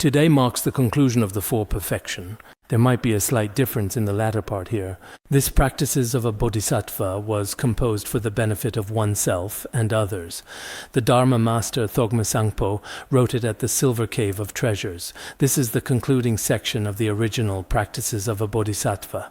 Today marks the conclusion of the four perfection. There might be a slight difference in the latter part here. This practices of a bodhisattva was composed for the benefit of oneself and others. The Dharma master Thogme Sangpo wrote it at the Silver Cave of Treasures. This is the concluding section of the original practices of a bodhisattva.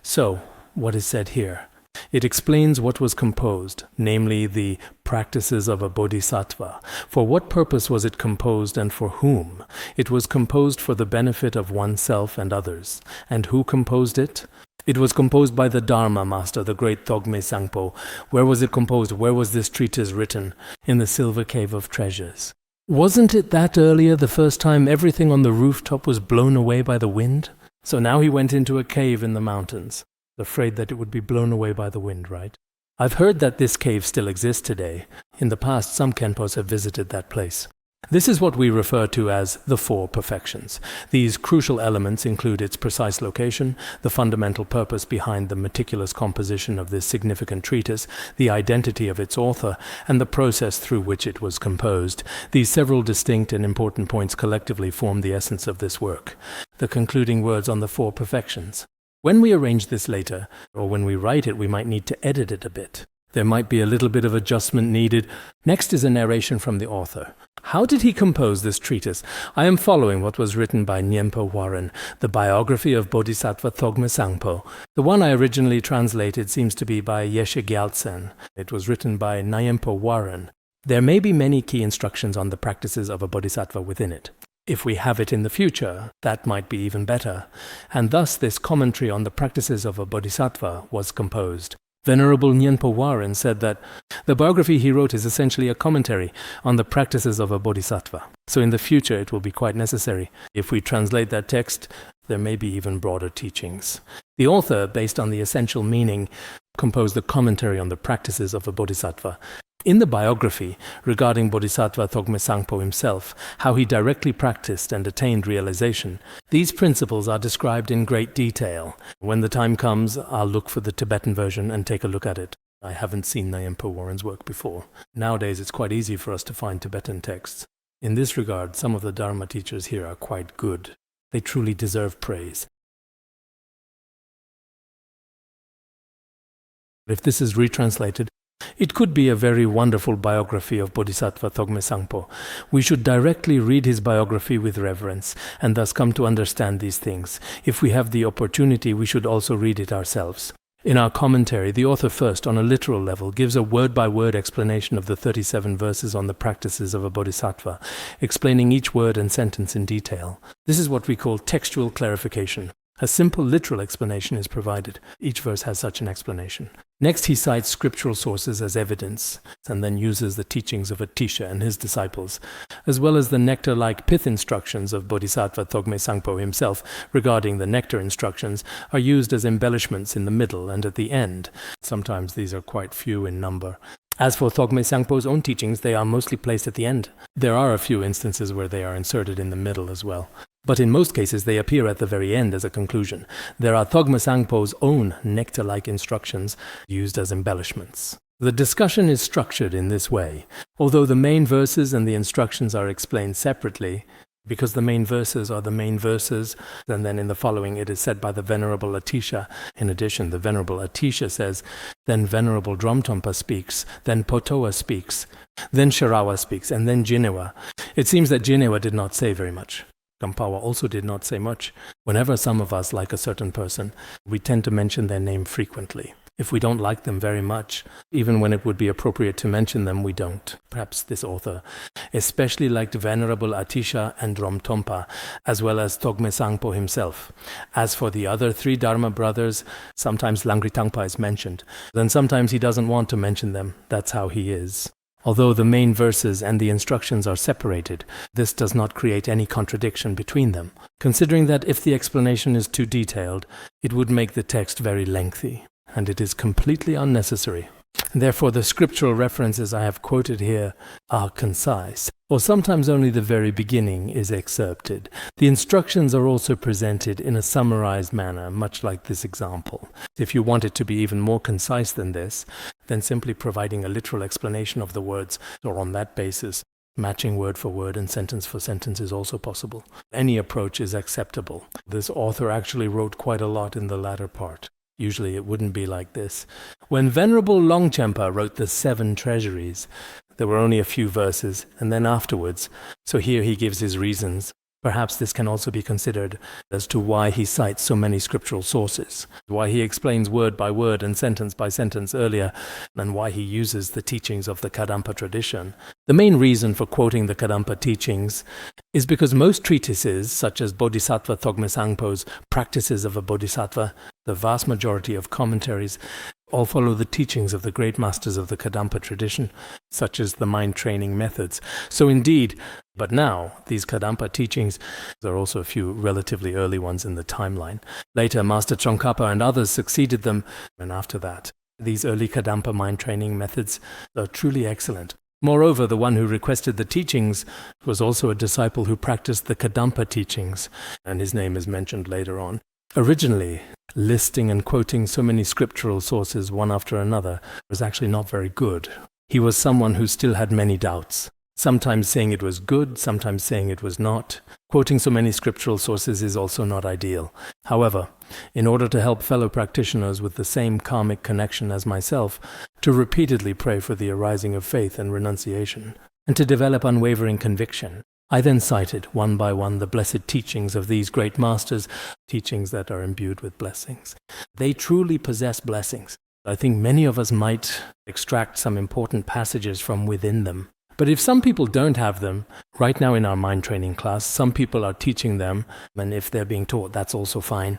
So, what is said here? It explains what was composed, namely the practices of a bodhisattva. For what purpose was it composed and for whom? It was composed for the benefit of oneself and others. And who composed it? It was composed by the Dharma master, the great Thogme Sangpo. Where was it composed? Where was this treatise written? In the Silver Cave of Treasures. Wasn't it that earlier, the first time everything on the rooftop was blown away by the wind? So now he went into a cave in the mountains. Afraid that it would be blown away by the wind, right? I've heard that this cave still exists today. In the past, some Khenpos have visited that place. This is what we refer to as the four perfections. These crucial elements include its precise location, the fundamental purpose behind the meticulous composition of this significant treatise, the identity of its author, and the process through which it was composed. These several distinct and important points collectively form the essence of this work. The concluding words on the four perfections. When we arrange this later, or when we write it, we might need to edit it a bit. There might be a little bit of adjustment needed. Next is a narration from the author. How did he compose this treatise? I am following what was written by Nyempo Warren, the biography of Bodhisattva Thogme Sangpo. The one I originally translated seems to be by Yeshe Gyaltsen. It was written by Nyempo Warren. There may be many key instructions on the practices of a bodhisattva within it. If we have it in the future, that might be even better. And thus this commentary on the practices of a bodhisattva was composed. Venerable Nyempo Warren said that the biography he wrote is essentially a commentary on the practices of a bodhisattva. So in the future it will be quite necessary. If we translate that text, there may be even broader teachings. The author, based on the essential meaning, composed the commentary on the practices of a bodhisattva. In the biography regarding Bodhisattva Thogme Sangpo himself, how he directly practiced and attained realization, these principles are described in great detail. When the time comes, I'll look for the Tibetan version and take a look at it. I haven't seen Nyempo Warren's work before. Nowadays it's quite easy for us to find Tibetan texts. In this regard, some of the Dharma teachers here are quite good. They truly deserve praise. If this is retranslated, it could be a very wonderful biography of Bodhisattva Thogme Sangpo. We should directly read his biography with reverence and thus come to understand these things. If we have the opportunity, we should also read it ourselves. In our commentary, the author first, on a literal level, gives a word-by-word explanation of the 37 verses on the practices of a bodhisattva, explaining each word and sentence in detail. This is what we call textual clarification. A simple literal explanation is provided. Each verse has such an explanation. Next, he cites scriptural sources as evidence, and then uses the teachings of Atisha and his disciples, as well as the nectar-like pith instructions of Bodhisattva Thogme Sangpo himself regarding the nectar instructions are used as embellishments in the middle and at the end. Sometimes these are quite few in number. As for Thogme Sangpo's own teachings, they are mostly placed at the end. There are a few instances where they are inserted in the middle as well. But in most cases, they appear at the very end as a conclusion. There are Thogme Sangpo's own nectar-like instructions used as embellishments. The discussion is structured in this way. Although the main verses and the instructions are explained separately, because the main verses are the main verses, and then in the following it is said by the Venerable Atisha. In addition, the Venerable Atisha says, then Venerable Dromtompa speaks, then Potoa speaks, then Sharawa speaks, and then Jinewa. It seems that Jinewa did not say very much. Kampawa also did not say much. Whenever some of us like a certain person, we tend to mention their name frequently. If we don't like them very much, even when it would be appropriate to mention them, we don't. Perhaps this author especially liked Venerable Atisha and Dromtompa, as well as Thogme Sangpo himself. As for the other three Dharma brothers, sometimes Langri Tangpa is mentioned. Then sometimes he doesn't want to mention them. That's how he is. Although the main verses and the instructions are separated, this does not create any contradiction between them, considering that if the explanation is too detailed, it would make the text very lengthy, and it is completely unnecessary. Therefore, the scriptural references I have quoted here are concise, or sometimes only the very beginning is excerpted. The instructions are also presented in a summarized manner, much like this example. If you want it to be even more concise than this, then simply providing a literal explanation of the words, or on that basis, Matching word for word and sentence for sentence is also possible. Any approach is acceptable. This author actually wrote quite a lot in the latter part. Usually it wouldn't be like this. When Venerable Longchenpa wrote the 7 treasuries, there were only a few verses, and then afterwards, so here he gives his reasons. Perhaps this can also be considered as to why he cites so many scriptural sources, why he explains word by word and sentence by sentence earlier, and why he uses the teachings of the Kadampa tradition. The main reason for quoting the Kadampa teachings is because most treatises, such as Bodhisattva Thogme Sangpo's Practices of a Bodhisattva, the vast majority of commentaries, all follow the teachings of the great masters of the Kadampa tradition, such as the mind training methods. So indeed, but now, these Kadampa teachings, there are also a few relatively early ones in the timeline. Later, Master Tsongkhapa and others succeeded them, and after that, these early Kadampa mind training methods are truly excellent. Moreover, the one who requested the teachings was also a disciple who practiced the Kadampa teachings, and his name is mentioned later on. Originally, listing and quoting so many scriptural sources one after another was actually not very good. He was someone who still had many doubts, sometimes saying it was good, sometimes saying it was not. Quoting so many scriptural sources is also not ideal. However, in order to help fellow practitioners with the same karmic connection as myself, to repeatedly pray for the arising of faith and renunciation, and to develop unwavering conviction, I then cited one by one the blessed teachings of these great masters, teachings that are imbued with blessings. They truly possess blessings. I think many of us might extract some important passages from within them. But if some people don't have them, right now in our mind training class, some people are teaching them, and if they're being taught, that's also fine.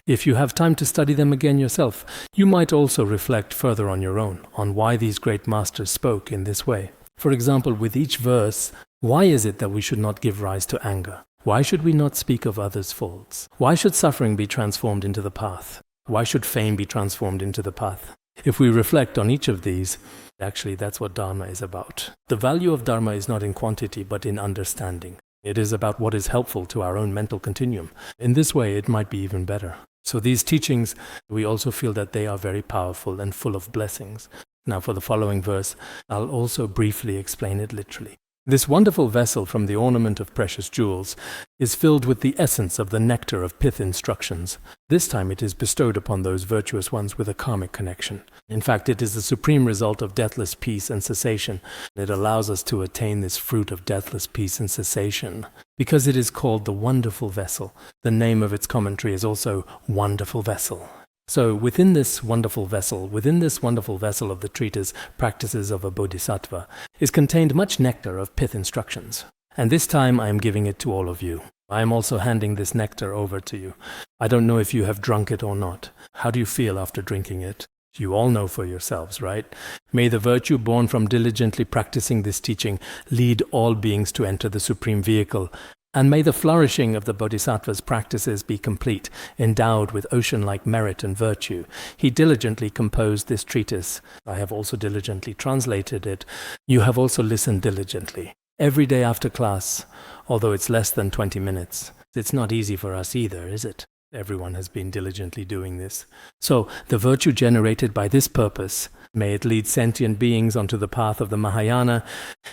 If you have time to study them again yourself, you might also reflect further on your own, on why these great masters spoke in this way. For example, with each verse, why is it that we should not give rise to anger? Why should we not speak of others' faults? Why should suffering be transformed into the path? Why should fame be transformed into the path? If we reflect on each of these, actually that's what Dharma is about. The value of Dharma is not in quantity, but in understanding. It is about what is helpful to our own mental continuum. In this way, it might be even better. So these teachings, we also feel that they are very powerful and full of blessings. Now for the following verse, I'll also briefly explain it literally. This wonderful vessel from the ornament of precious jewels is filled with the essence of the nectar of pith instructions. This time it is bestowed upon those virtuous ones with a karmic connection. In fact, it is the supreme result of deathless peace and cessation. It allows us to attain this fruit of deathless peace and cessation. Because it is called the wonderful vessel, the name of its commentary is also Wonderful Vessel. So within this wonderful vessel of the treatise Practices of a Bodhisattva, is contained much nectar of pith instructions. And this time I am giving it to all of you. I am also handing this nectar over to you. I don't know if you have drunk it or not. How do you feel after drinking it? You all know for yourselves, right? May the virtue born from diligently practicing this teaching lead all beings to enter the supreme vehicle. And may the flourishing of the Bodhisattva's practices be complete, endowed with ocean-like merit and virtue. He diligently composed this treatise. I have also diligently translated it. You have also listened diligently. Every day after class, although it's less than 20 minutes. It's not easy for us either, is it? Everyone has been diligently doing this. So, the virtue generated by this purpose, may it lead sentient beings onto the path of the Mahayana,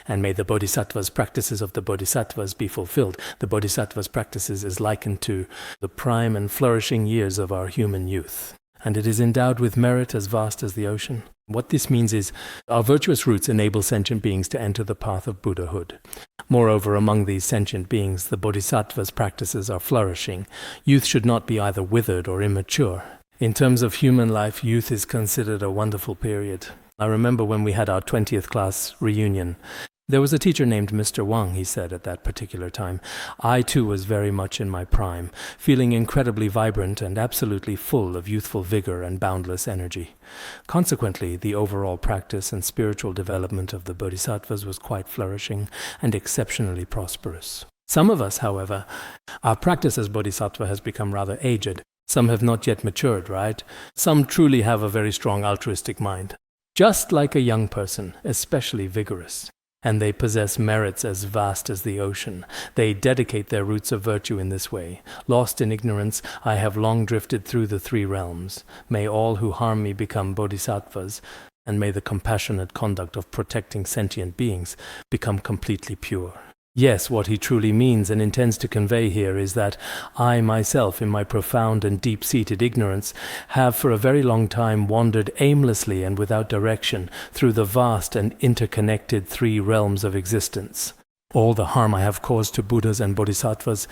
and may the Bodhisattva's practices of the Bodhisattvas be fulfilled. The Bodhisattva's practices is likened to the prime and flourishing years of our human youth. And it is endowed with merit as vast as the ocean. What this means is, our virtuous roots enable sentient beings to enter the path of Buddhahood. Moreover, among these sentient beings, the Bodhisattva's practices are flourishing. Youth should not be either withered or immature. In terms of human life, youth is considered a wonderful period. I remember when we had our 20th class reunion. There was a teacher named Mr. Wang, he said at that particular time. I too was very much in my prime, feeling incredibly vibrant and absolutely full of youthful vigor and boundless energy. Consequently, the overall practice and spiritual development of the Bodhisattvas was quite flourishing and exceptionally prosperous. Some of us, however, our practice as Bodhisattva has become rather aged. Some have not yet matured, right? Some truly have a very strong altruistic mind. Just like a young person, especially vigorous. And they possess merits as vast as the ocean. They dedicate their roots of virtue in this way. Lost in ignorance, I have long drifted through the 3 realms. May all who harm me become bodhisattvas. and may the compassionate conduct of protecting sentient beings become completely pure. Yes, what he truly means and intends to convey here is that I myself, in my profound and deep-seated ignorance, have for a very long time wandered aimlessly and without direction through the vast and interconnected three realms of existence. All the harm I have caused to Buddhas and Bodhisattvas,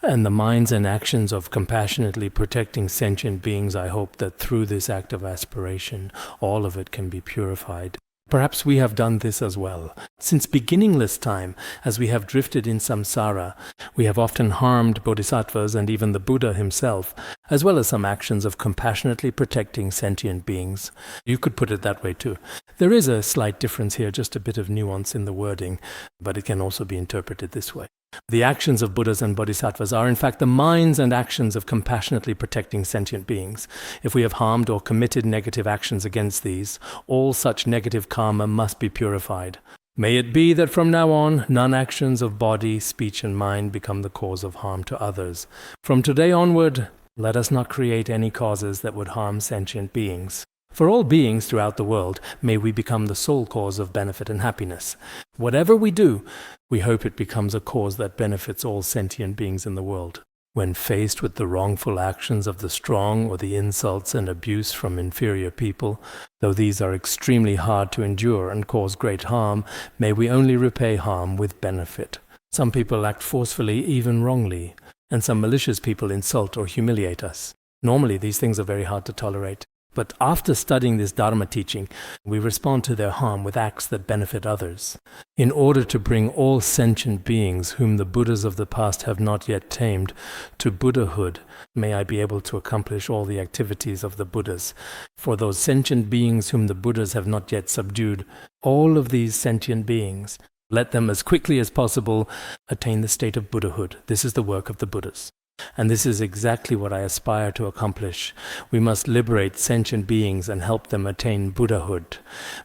and the minds and actions of compassionately protecting sentient beings, I hope that through this act of aspiration, all of it can be purified. Perhaps we have done this as well. Since beginningless time, as we have drifted in samsara, we have often harmed bodhisattvas and even the Buddha himself, as well as some actions of compassionately protecting sentient beings. You could put it that way too. There is a slight difference here, just a bit of nuance in the wording, but it can also be interpreted this way. The actions of Buddhas and Bodhisattvas are in fact the minds and actions of compassionately protecting sentient beings. If we have harmed or committed negative actions against these, all such negative karma must be purified. May it be that from now on, none actions of body, speech and mind become the cause of harm to others. From today onward, let us not create any causes that would harm sentient beings. For all beings throughout the world, may we become the sole cause of benefit and happiness. Whatever we do, we hope it becomes a cause that benefits all sentient beings in the world. When faced with the wrongful actions of the strong or the insults and abuse from inferior people, though these are extremely hard to endure and cause great harm, may we only repay harm with benefit. Some people act forcefully, even wrongly, and some malicious people insult or humiliate us. Normally, these things are very hard to tolerate. But after studying this Dharma teaching, we respond to their harm with acts that benefit others. In order to bring all sentient beings whom the Buddhas of the past have not yet tamed to Buddhahood, may I be able to accomplish all the activities of the Buddhas. For those sentient beings whom the Buddhas have not yet subdued, all of these sentient beings, let them as quickly as possible attain the state of Buddhahood. This is the work of the Buddhas. And this is exactly what I aspire to accomplish. We must liberate sentient beings and help them attain Buddhahood.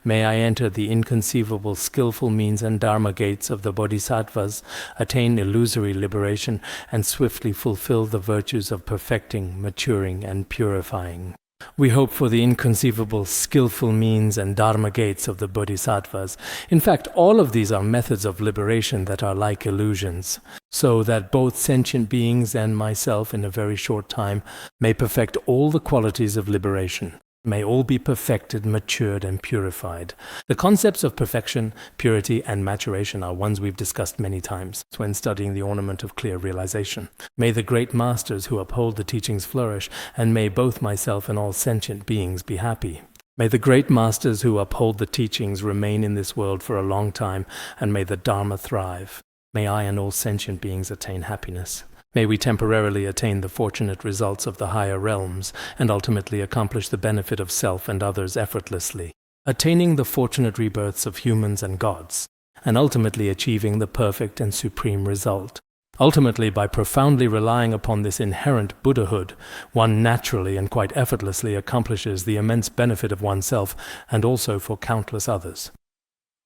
May I enter the inconceivable, skillful means and dharma gates of the bodhisattvas, attain illusory liberation, and swiftly fulfill the virtues of perfecting, maturing, and purifying. We hope for the inconceivable, skillful means and dharma gates of the bodhisattvas. In fact, all of these are methods of liberation that are like illusions, so that both sentient beings and myself in a very short time may perfect all the qualities of liberation. May all be perfected, matured, and purified. The concepts of perfection, purity, and maturation are ones we've discussed many times when studying the ornament of clear realization. May the great masters who uphold the teachings flourish, and may both myself and all sentient beings be happy. May the great masters who uphold the teachings remain in this world for a long time, and may the Dharma thrive. May I and all sentient beings attain happiness. May we temporarily attain the fortunate results of the higher realms and ultimately accomplish the benefit of self and others effortlessly, attaining the fortunate rebirths of humans and gods, and ultimately achieving the perfect and supreme result. Ultimately, by profoundly relying upon this inherent Buddhahood, one naturally and quite effortlessly accomplishes the immense benefit of oneself and also for countless others.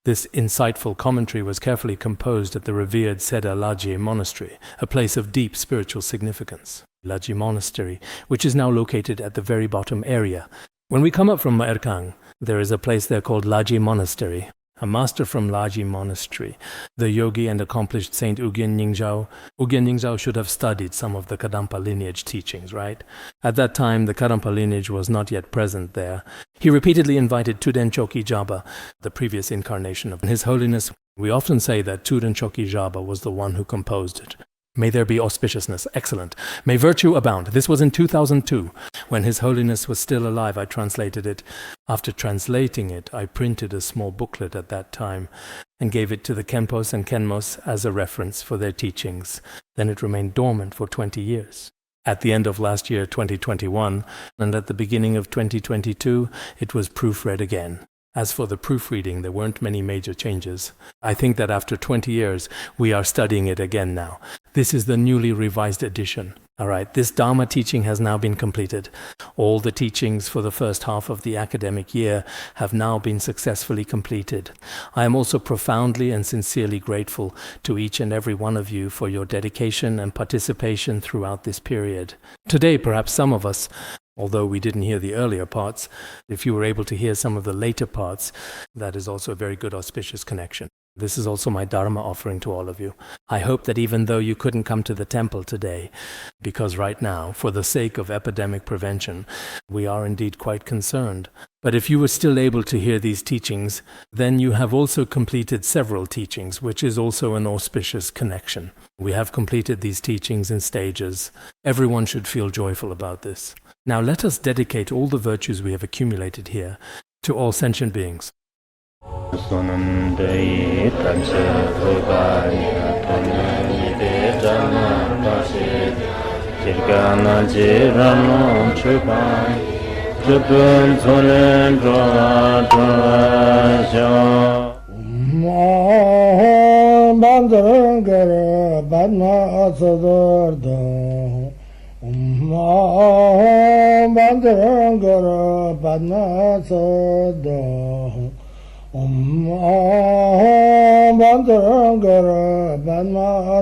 This insightful commentary was carefully composed at the revered Sodargye monastery, a place of deep spiritual significance. Lajee Monastery, which is now located at the very bottom area. When we come up from Erkang, there is a place there called Lajee Monastery. A master from Lajee Monastery, the yogi and accomplished Saint Ugyen Nyingzhao. Ugyen Nyingzhao should have studied some of the Kadampa lineage teachings, right? At that time, the Kadampa lineage was not yet present there. He repeatedly invited Turen Choki Jaba, the previous incarnation of His Holiness. We often say that Turen Choki Jaba was the one who composed it. May there be auspiciousness. Excellent. May virtue abound. This was in 2002. When His Holiness was still alive, I translated it. After translating it, I printed a small booklet at that time and gave it to the Khenpos and Khenmos as a reference for their teachings. Then it remained dormant for 20 years. At the end of last year, 2021, and at the beginning of 2022, it was proofread again. As for the proofreading, there weren't many major changes. I think that after 20 years, we are studying it again now. This is the newly revised edition. All right, this Dharma teaching has now been completed. All the teachings for the first half of the academic year have now been successfully completed. I am also profoundly and sincerely grateful to each and every one of you for your dedication and participation throughout this period. Today, perhaps some of us Although we didn't hear the earlier parts, if you were able to hear some of the later parts, that is also a very good auspicious connection. This is also my Dharma offering to all of you. I hope that even though you couldn't come to the temple today, because right now, for the sake of epidemic prevention, we are indeed quite concerned. But if you were still able to hear these teachings, then you have also completed several teachings, which is also an auspicious connection. We have completed these teachings in stages. Everyone should feel joyful about this. Now let us dedicate all the virtues we have accumulated here to all sentient beings. Bandara Bandara